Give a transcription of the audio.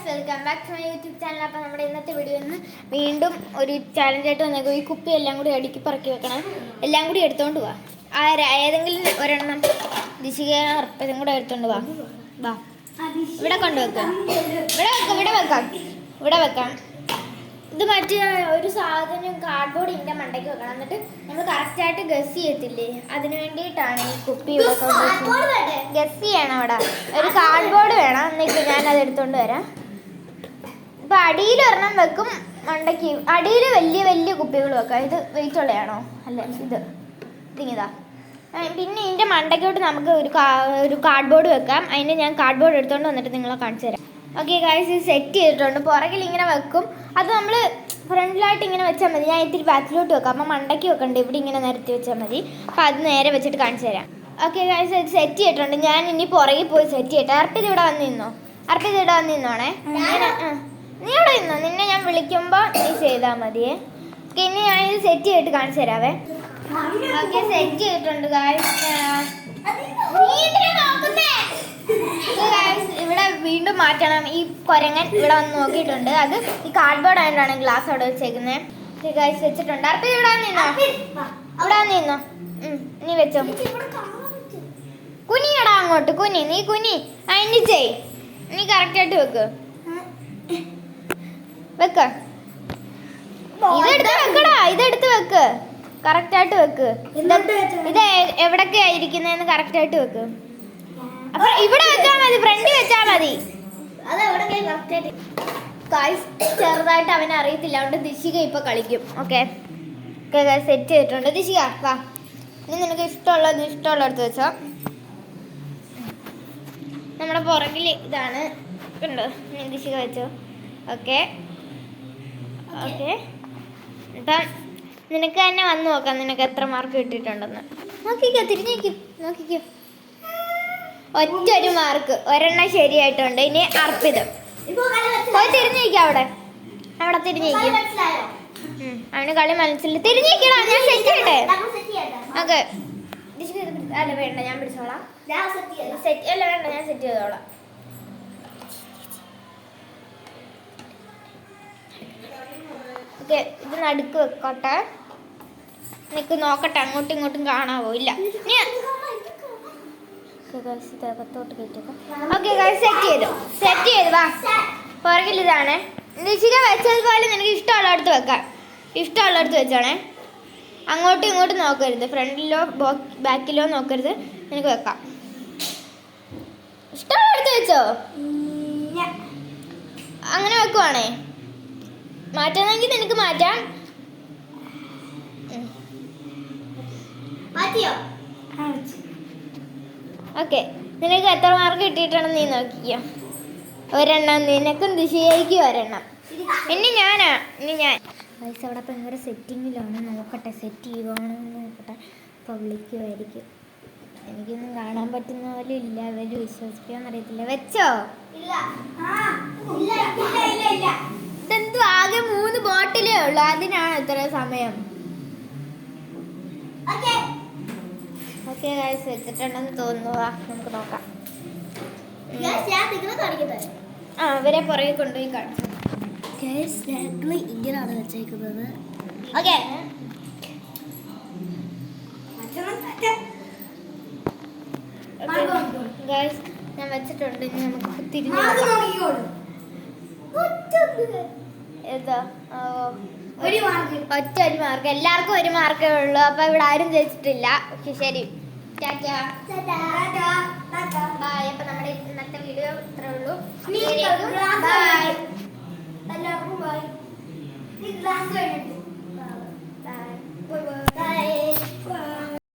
Welcome back to my YouTube channel. അപ്പോൾ നമ്മുടെ ഇന്നത്തെ വീഡിയോ വീണ്ടും ഒരു ചാലഞ്ചായിട്ട് വന്നേക്കും. ഈ കുപ്പി എല്ലാം കൂടി അടുക്കി പറക്കി വെക്കണം. എല്ലാം കൂടി എടുത്തോണ്ട് പോവാ. ഏതെങ്കിലും ഒരെണ്ണം ദിശിക അർപ്പതും കൂടെ എടുത്തോണ്ട് വാ. ഇവിടെ കൊണ്ടുവെക്കാം. ഇവിടെ വെക്കാം. ഇത് മറ്റേ ഒരു സാധനം കാർഡ്ബോർഡ് ഇതിൻ്റെ മണ്ടയ്ക്ക് വെക്കണം. എന്നിട്ട് നമ്മൾ കറക്റ്റായിട്ട് ഗസ് ചെയ്യത്തില്ലേ, അതിന് വേണ്ടിയിട്ടാണ് ഈ കുപ്പി ഗസ് ചെയ്യണം. അവിടെ ഒരു കാർഡ്ബോർഡ് വേണം. എന്നിട്ട് ഞാനത് എടുത്തോണ്ട് വരാം. ഇപ്പം അടിയിൽ ഒരെണ്ണം വെക്കും, മണ്ടയ്ക്ക് അടിയിൽ വലിയ വലിയ കുപ്പികൾ വെക്കാം. ഇത് വെയിറ്റ് ഉള്ളതാണോ? അല്ല, ഇതിങ്ങിതാ. പിന്നെ ഇതിൻ്റെ മണ്ടയ്ക്കോട്ട് നമുക്ക് ഒരു കാർഡ്ബോർഡ് വെക്കാം. അതിന് ഞാൻ കാർഡ്ബോർഡ് എടുത്തോണ്ട് വന്നിട്ട് നിങ്ങളെ കാണിച്ചു തരാം. ഓക്കെ ഗൈസ്, ഇത് സെറ്റ് ചെയ്തിട്ടുണ്ട്. പുറകിൽ ഇങ്ങനെ വെക്കും. അത് നമ്മൾ ഫ്രണ്ടിലായിട്ട് ഇങ്ങനെ വെച്ചാൽ മതി. ഞാൻ ഇത്തിരി ബാക്കിലോട്ട് വെക്കാം. അപ്പം മണ്ടയ്ക്ക് വെക്കണ്ട, ഇവിടെ ഇങ്ങനെ നിരത്തി വെച്ചാൽ മതി. അപ്പം അത് നേരെ വെച്ചിട്ട് കാണിച്ചു തരാം. ഓക്കെ ഗൈസ്, ഇത് സെറ്റ് ചെയ്തിട്ടുണ്ട്. ഞാൻ ഇനി പുറകിൽ പോയി സെറ്റ് ചെയ്യട്ടെ. അർപ്പിത് ഇവിടെ വന്ന് നിന്നോ. അർപ്പിത് ഇവിടെ വന്ന് നിന്നോണേ. നീ ഇവിടെ നിന്നോ. നിന്നെ ഞാൻ വിളിക്കുമ്പോൾ നീ ചെയ്താൽ മതിയേ. ഓക്കെ, ഇനി ഞാൻ ഇത് സെറ്റ് ചെയ്തിട്ട് കാണിച്ചു തരാവേ. ഓക്കെ, സെറ്റ് ചെയ്തിട്ടുണ്ട് ഗൈസ്. ഇവിടെ വീണ്ടും മാറ്റണം. ഈ കൊരങ്ങൻ ഇവിടെ വന്ന് നോക്കിയിട്ടുണ്ട്. അത് ഈ കാർഡ്ബോർഡ് ആയിട്ടാണ് ഗ്ലാസ് അവിടെ വെച്ചേക്കുന്നത്. ഗൈസ് വെച്ചിട്ടുണ്ട്. അർപ്പിത് ഇവിടെ നിന്നോ. ഇവിടെ നിന്നോ. നീ വെച്ചോ. കുനിയടാ അങ്ങോട്ട്. നീ കുനി. ഇനി ചെയ്. നീ കറക്റ്റായിട്ട് വെക്ക്. ഇതെടുത്ത് വെക്ക്. കറക്റ്റായിട്ട് വെക്ക്. ഇത് എവിടൊക്കെയാ ഇരിക്കുന്നതെന്ന് കറക്റ്റായിട്ട് വെക്ക്. അപ്പൊ ഇവിടെ വെച്ചാൽ മതി, ഫ്രണ്ടിൽ വെച്ചാൽ മതി. ചെറുതായിട്ട് അവനെ അറിയത്തില്ല, അതുകൊണ്ട് ദിശിക ഇപ്പൊ കളിക്കും. ഓക്കെ, സെറ്റ് ചെയ്തിട്ടുണ്ട്. ദിശിക വാ. ഇനി നിനക്ക് ഇഷ്ടമുള്ളടത്ത് വെച്ചോ. നമ്മുടെ പുറകിൽ ഇതാണ് കണ്ടോ. ഇനി ദിശിക വെച്ചോ. ഓക്കെ ഓക്കെ, ഇപ്പം നിനക്ക് തന്നെ വന്ന് നോക്കാം നിനക്ക് എത്ര മാർക്ക് കിട്ടിയിട്ടുണ്ടെന്ന്. നോക്കിക്കോ, നോക്കിക്കോ. ഒറ്റൊരു മാർക്ക്, ഒരെണ്ണം ശരിയായിട്ടുണ്ട്. ഇനി അർപ്പിതം പോയി തിരിഞ്ഞിരിക്കാം. അവിടെ തിരിഞ്ഞിരിക്കും. അവന് കളി മനസ്സിൽ തിരിഞ്ഞിരിക്കണോ. ഞാൻ സെറ്റ് ചെയ്യട്ടെ. ഓക്കെ, അല്ല വേണ്ട, ഞാൻ പിടിച്ചോളാം. അല്ല വേണ്ട, ഞാൻ സെറ്റ് ചെയ്തോളാം. ഓക്കെ, ഇത് നടുക്ക് വെക്കോട്ടെ. നിനക്ക് നോക്കട്ടെ, അങ്ങോട്ടും ഇങ്ങോട്ടും കാണാവോ. ഇല്ല, നീ ഓക്കെ ഗൈസ്, സെറ്റ് ചെയ്തു വാ. പുറകിൽ ഇതാണ്. ദിശിക വെച്ചതുപോലെ നിനക്ക് ഇഷ്ടമുള്ളടത്ത് വെക്കാം. ഇഷ്ടമുള്ളടത്ത് വെച്ചോണേ. അങ്ങോട്ടും ഇങ്ങോട്ടും നോക്കരുത്, ഫ്രണ്ടിലോ ബാക്കിലോ നോക്കരുത്. നിനക്ക് വെക്കാം. ഇഷ്ടമുള്ളടത്ത് വെച്ചോ. അങ്ങനെ വെക്കുവാണേ. മാറ്റാമെങ്കിൽ നിനക്ക് മാറ്റാം. ഓക്കെ, നിനക്ക് എത്ര മാർക്ക് കിട്ടിയിട്ടുണ്ടെന്ന് നീ നോക്കിക്കോ. ഒരെണ്ണം നിനക്കും ദിശയ്ക്കും ഒരെണ്ണം. ഇനി ഞാൻ പൈസ അവിടെ ഭയങ്കര സെറ്റിങ്ങിലാണ്. നോക്കട്ടെ, സെറ്റ് ചെയ്യുവാണെന്ന് നോക്കട്ടെ. അപ്പോൾ വിളിക്കുമായിരിക്കും. എനിക്കൊന്നും കാണാൻ പറ്റുന്ന പോലെ ഇല്ല. അവർ വിശ്വസിക്കാന്ന് അറിയത്തില്ല. വെച്ചോ. ഇതെന്തു ആകെ 3 ബോട്ടിലേ ഉള്ളൂ, അതിനാണ് ഇത്ര സമയം. ഓക്കെ ഗൈസ്, വെച്ചിട്ടുണ്ടെന്ന് തോന്നുക. നമുക്ക് നോക്കാം. ഇവരെ പുറകെ കൊണ്ടുപോയി കാണിച്ചു. ഇങ്ങനെയാണ് വെച്ചേക്കുന്നത്. ഓക്കെ, ഗൈസ് ഞാൻ വെച്ചിട്ടുണ്ട്. ഇനി നമുക്ക് തിരിഞ്ഞു ഒറ്റ ഒരു മാർക്ക്. എല്ലാവർക്കും ഒരു മാർക്കേ ഉള്ളൂ. അപ്പൊ ഇവിടെ ആരും ജയിച്ചിട്ടില്ല. ഓക്കെ, ശരി, ടാറ്റാ ബൈ. അപ്പൊ നമ്മുടെ ഇന്നത്തെ വീഡിയോ ഇത്രേ ഉള്ളൂ. ബൈ.